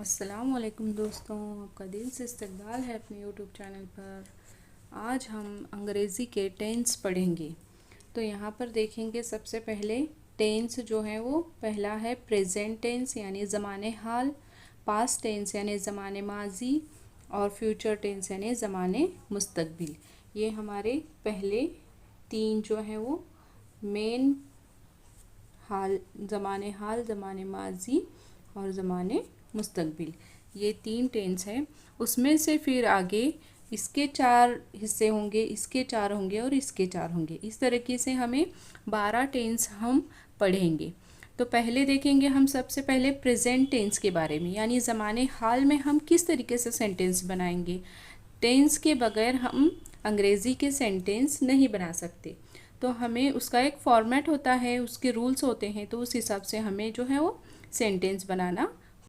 अस्सलामुअलैकुम दोस्तों, आपका दिल से इस्तकबाल है अपने यूट्यूब चैनल पर। आज हम अंग्रेज़ी के टेंस पढ़ेंगे। तो यहाँ पर देखेंगे सबसे पहले टेंस जो है वो पहला है प्रेजेंट टेंस यानी ज़माने हाल, पास्ट टेंस यानी ज़माने माजी और फ्यूचर टेंस यानी ज़माने मुस्तकबिल। ये हमारे पहले तीन जो हैं वो मेन हाल, ज़माने माजी और ज़माने मुस्तकबिल, ये तीन टेंस हैं। उसमें से फिर आगे इसके चार हिस्से होंगे, इसके चार होंगे और इसके चार होंगे। इस तरीके से हमें 12 टेंस हम पढ़ेंगे। तो पहले देखेंगे हम सबसे पहले प्रेजेंट टेंस के बारे में, यानी ज़माने हाल में हम किस तरीके से सेंटेंस बनाएंगे। टेंस के बगैर हम अंग्रेज़ी के सेंटेंस नहीं बना सकते। तो हमें उसका एक फॉर्मेट होता है, उसके रूल्स होते हैं, तो उस हिसाब से हमें जो है वो सेंटेंस बनाना